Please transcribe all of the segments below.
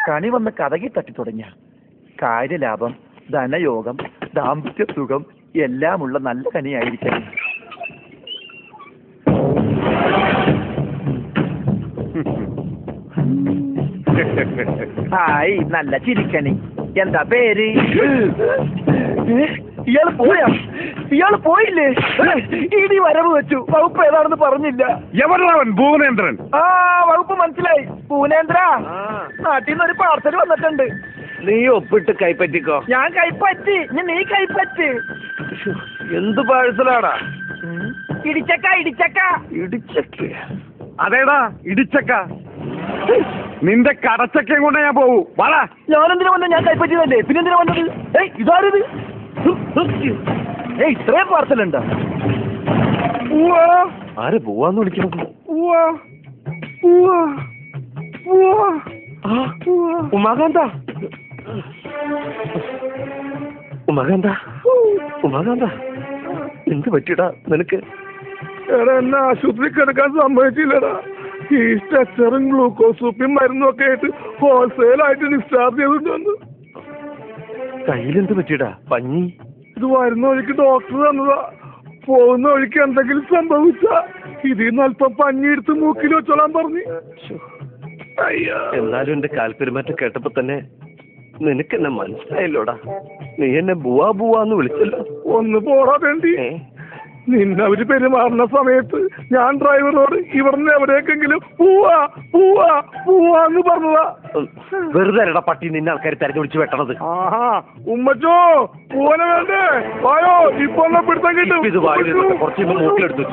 കണി വന്ന് കഥകി തട്ടി തുടങ്ങിയ കാര്യലാഭം, ധനയോഗം, ദാമ്പത്യ സുഖം എല്ലാമുള്ള നല്ല കനിയായിരിക്കണം. ഹായ്, നല്ല ചിരിക്കണി. എന്താ പേര്? ഇയാള് പോയില്ലേ? ഇടി വരവ് വെച്ചു. വകുപ്പ് ഏതാണെന്ന് പറഞ്ഞില്ല. എവരവൻ? ഭുവനേന്ദ്രൻ. ആ, വകുപ്പ് മനസ്സിലായി. ഭുവനേന്ദ്ര, നാട്ടിൽ നിന്ന് ഒരു പാർസൽ വന്നിട്ടുണ്ട്. നീ ഒപ്പിട്ട് കൈപ്പറ്റിക്കോ. ഞാൻ കൈപ്പറ്റി, നീ കൈപ്പറ്റ്. എന്ത് പാഴ്സലാടാ? ഇടിച്ചക്ക. ഇടിച്ചക്ക? അതേടാ, ഇടിച്ചക്ക. നിന്റെ കടച്ചക്കയും കൊണ്ട് ഞാൻ പോവൂ. വാടാ. ഞാനെന്തിനാ വന്നത്? ഞാൻ കൈപ്പറ്റിയതല്ലേ, പിന്നെന്തിനാ വന്നത്? ഇതാരത്? ഇത്രയും പാർസലുണ്ടോ? ആരെ പോവാന്ന് വിളിക്കുന്നത്? ഉമാകാന്ത. എന്ത് പറ്റിടാ നിനക്ക്? എടാ, എന്നെ ആശുപത്രി കിടക്കാൻ സമ്മതിച്ചില്ലടാ. ഈ സ്ട്രെച്ചറും ഗ്ലൂക്കോസ് സൂപ്പിയും മരുന്നും ഒക്കെ ആയിട്ട് ഹോൾസെയിലായിട്ട് ഡിസ്ചാർജ് ചെയ്തിട്ടുണ്ട്. കയ്യിലെന്ത് പറ്റിടാ? പഞ്ഞി? ഇത് വരുന്ന വഴിക്ക് ഡോക്ടർ തന്നതാ. പോകുന്ന വഴിക്ക് എന്തെങ്കിലും സംഭവിച്ച ഇതിൽ നിന്ന് അല്പം പഞ്ഞി എടുത്ത് മൂക്കിൽ വെച്ചോളാൻ പറഞ്ഞു. എന്നാലും എന്റെ കാൽപെരുമാറ്റം കേട്ടപ്പോ തന്നെ നിനക്ക് എന്നെ മനസ്സിലായല്ലോടാ. നീ എന്നെ ബുവാന്ന് വിളിച്ചല്ലോ. ഒന്ന് പോടാ വേണ്ടി. നിന്നെ അവര് പെരുമാറുന്ന സമയത്ത് ഞാൻ ഡ്രൈവറോട് ഇവിടുന്ന് എവിടേക്കെങ്കിലും പോവാന്ന് പറഞ്ഞതാ. വെറുതെ പട്ടി നിന്നെ ആൾക്കാർ തെരഞ്ഞു വിളിച്ച് വെട്ടണത്. ആഹാ, ഉമ്മച്ചോ പൂവനെ വേണ്ടേ? വായോ, ഇപ്പൊ പിടുത്തം കിട്ടും. ഇത് കുറച്ച് മൂക്കിലെടുത്തു.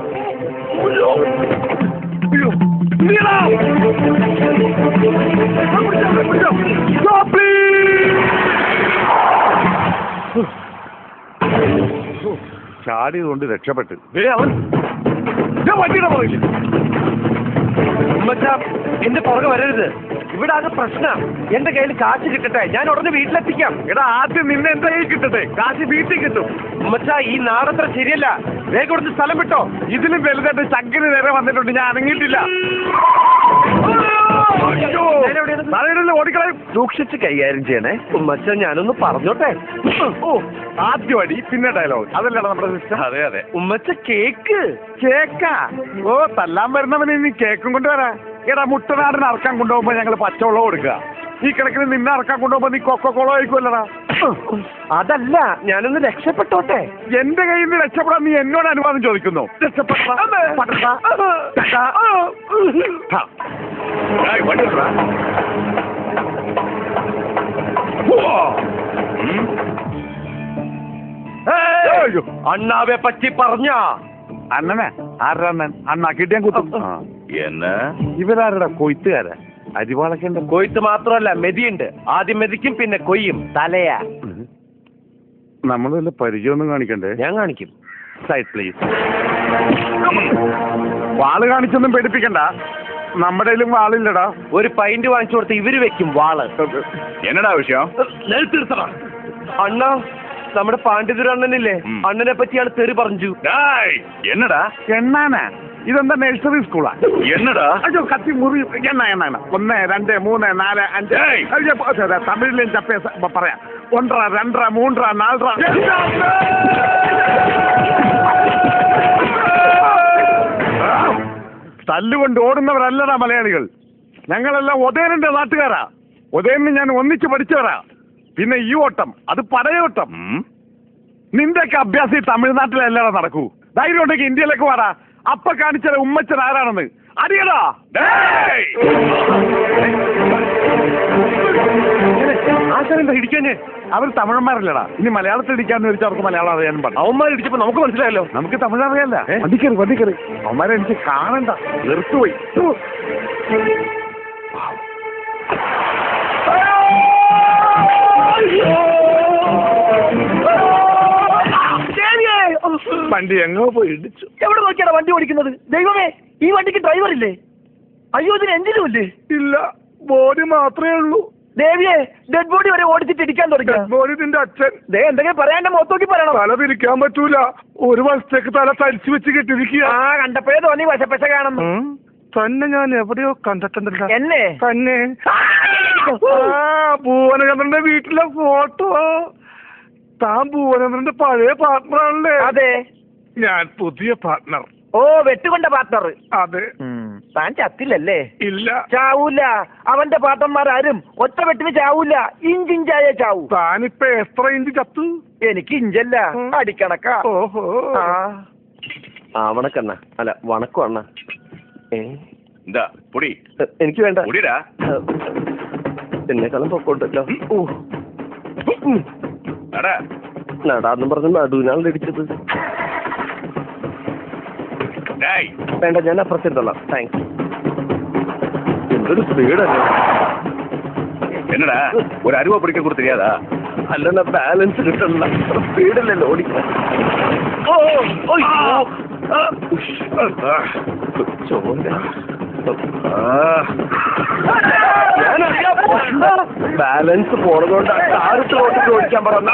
ചാടിയത് കൊണ്ട് രക്ഷപ്പെട്ട്. അവൻ വണ്ടിയുടെ പുറകില്. എന്റെ പുറകെ വരരുത്. ഇവിടെ അത് പ്രശ്നം. എന്റെ കയ്യിൽ കാശ് കിട്ടട്ടെ, ഞാൻ ഉടനെ വീട്ടിലെത്തിക്കാം. എടാ, ആദ്യം നിന്നെ എന്റെ കയ്യിൽ കിട്ടട്ടെ, കാശ് വീട്ടിൽ കിട്ടും. ഉമ്മച്ചാ, ഈ നാടത്ര ശരിയല്ല. വേഗം കൊടുത്ത് സ്ഥലം വിട്ടോ. ഇതിലും വലുതായിട്ട് ചങ്കിന് നേരെ വന്നിട്ടുണ്ട്. ഞാൻ അനങ്ങിയിട്ടില്ല. ഓടിക്കളയും. സൂക്ഷിച്ച് കൈകാര്യം ചെയ്യണേ. ഉമ്മച്ചാ, ഞാനൊന്ന് പറഞ്ഞോട്ടെ. ആദ്യം അടി, പിന്നെ ഡയലോഗ്. അതല്ലാണ് നമ്മുടെ സിസ്റ്റം. അതെ അതെ. ഉമ്മച്ച, കേക്കാ? ഓ, തല്ലാൻ വരുന്നവന് ഇനി കേക്കും കൊണ്ടുവരാ. എടാ, മുട്ടനാടിന് അറക്കാൻ കൊണ്ടുപോകുമ്പോ ഞങ്ങള് പച്ചവെള്ളം കൊടുക്കുക. ഈ കിടക്കിന് നിന്നെ അറക്കാൻ കൊണ്ടുപോകുമ്പോ നീ കൊക്കോളോ ആയിരിക്കുമല്ലടാ. അതല്ല, ഞാനൊന്ന് രക്ഷപ്പെട്ടോട്ടെ. എന്റെ കയ്യിൽ നിന്ന് രക്ഷപ്പെടാൻ നീ എന്നോട് അനുവാദം ചോദിക്കുന്നു? അണ്ണാവെ പറ്റി പറഞ്ഞ അണ്ണനെ? ആരുടെ അണ്ണൻ? അണ്ണാ കിട്ടിയാൻ കുത്തും. എന്ന് ഇവരാരുടെ? കൊയ്ത്തുകാരാ? അരിവാളക്കേണ്ട? കൊയ്ത്ത് മാത്രമല്ല, മെതിയുണ്ട്. ആദ്യം മെതിക്കും, പിന്നെ കൊയ്യും. തലയാ. നമ്മൾ വല്ല പരിചയമൊന്നും കാണിക്കണ്ടേ? ഞാൻ കാണിക്കും. Side please. വാള് കാണിച്ചൊന്നും പേടിപ്പിക്കണ്ട. നമ്മുടെ വാളില്ലടാ. ഒരു പൈന്റ് വാങ്ങിച്ചു കൊടുത്ത് ഇവര് വെക്കും വാള്. എന്നടാ വിഷയം? അണ്ണാ, നമ്മുടെ പാണ്ഡിതുര അണ്ണനില്ലേ, അണ്ണനെ പറ്റി ആള് തെറി പറഞ്ഞു. എന്നടാ? എണ്ണാനാ? ഇതെന്താ നഴ്സറി സ്കൂളാ? എന്നടാ? അയ്യോ, കത്തി മുറി. എണ്ണ 1 2 3 4 5. തമിഴിലും ചപ്പ പറയാം. 1 2 3 4. തല്ലുകൊണ്ട് ഓടുന്നവരല്ലടാ മലയാളികൾ. ഞങ്ങളെല്ലാം ഉദയനന്റെ നാട്ടുകാരാ. ഉദയനെ ഞാൻ ഒന്നിച്ച് പഠിച്ചവരാ. പിന്നെ ഈ ഓട്ടം, അത് പടയോട്ടം. നിന്റെയൊക്കെ അഭ്യാസം ഈ തമിഴ്നാട്ടിലല്ലടാ നടക്കൂ. ധൈര്യം ഉണ്ടെങ്കിൽ ഇന്ത്യയിലേക്ക് വാടാ. അപ്പ കാണിച്ചാൽ ഉമ്മച്ചൻ ആരാണെന്ന് അറിയടാ. ആശാനെന്താ ഇടിക്കാന്? അവർ തമിഴന്മാരല്ലടാ. ഇനി മലയാളത്തിൽ ഇടിക്കാന്ന് വെച്ചാൽ അവർക്ക് മലയാളം അറിയാനും പറഞ്ഞു. അവന്മാർ ഇടിച്ചപ്പോ നമുക്ക് മനസ്സിലായല്ലോ. നമുക്ക് തമിഴ് അറിയാല്ല. വണ്ടിക്കറി. അവന്മാരെ എനിക്ക് കാണണ്ട. നിർത്തുപോയി. വണ്ടി എങ്ങോ പോയി ഇടിച്ചു. എവിടെ നോക്കിയാണ് വണ്ടി ഓടിക്കുന്നത്? ദൈവമേ, ഈ വണ്ടിക്ക് ഡ്രൈവർ ഇല്ലേ? അയ്യോ, ഇതിന് എഞ്ചിനും ഇല്ലേ? ഇല്ല, ബോഡി മാത്രമേ ഉള്ളൂ. ദേവിയെ, ഡെഡ് ബോഡി വരെ ഓടിച്ചിട്ട് ഇടിക്കാൻ തുടങ്ങി. ബോഡി നിന്റെ അച്ഛൻ. എന്തെങ്കിലും പറയാൻ മോത്തോക്കി പറയണം. തല തിരിക്കാൻ പറ്റൂല. ഒരു വർഷത്തേക്ക് തല തരിച്ചു വെച്ച് കെട്ടിരിക്കുക. കണ്ടപ്പോഴേ തോന്നി വശപ്പശ കാണുന്നു. തന്നെ ഞാൻ എവിടെയോ കണ്ടിട്ടുണ്ടല്ലോ. എന്നെ? തന്നെ. ഭുവനചന്ദ്രന്റെ വീട്ടിലെ ഫോട്ടോ. താൻ ഭുവനചന്ദ്രന്റെ പഴയ പാർട്ട്ണറാണല്ലേ? അതെ. ഞാൻ പുതിയ പാർട്ട്ണർ. ഓ, വെട്ടുകൊണ്ട പാർട്ട്ണർ. അതെ. താൻ ചത്തില്ലല്ലേ? ഇല്ല. ചാവൂല. അവന്റെ പാർട്ട്ണർമാരും ഒറ്റ വെട്ടിന് ചാവൂല. ഇഞ്ചിഞ്ചായേ ചാവൂ. താനിപ്പോ എത്ര ഇഞ്ച് ചത്തു? എനിക്ക് ഇഞ്ചല്ല, അടിക്കണക്കാ. ഓഹോ. വണക്കണ്ണ. അല്ല, വണക്കം അണ്ണ. എന്താ പൊടി? എനിക്ക് വേണ്ട. പൊടിടാ. എന്നെക്കാളും പൊക്കോട്ടല്ലോ. നടാന്നും പറഞ്ഞ നടുവിനാണ് ഇടിച്ചത്. വേണ്ട, ഞാൻ അപ്പുറത്തെടുത്തോളാം. താങ്ക്സ്. എന്തൊരു സ്പീഡല്ലേ. എന്നടാ ഒരു അരുവ പിടിക്കാൻ കൂടെ தெரியாதா? അല്ലെന്ന ബാലൻസ് കിട്ടണ്ട. സ്പീഡല്ലേ ഓടിക്കാൻ. ബാലൻസ് പോണതുകൊണ്ട് താരത്തിലോട്ട് ഓടിക്കാൻ പറഞ്ഞ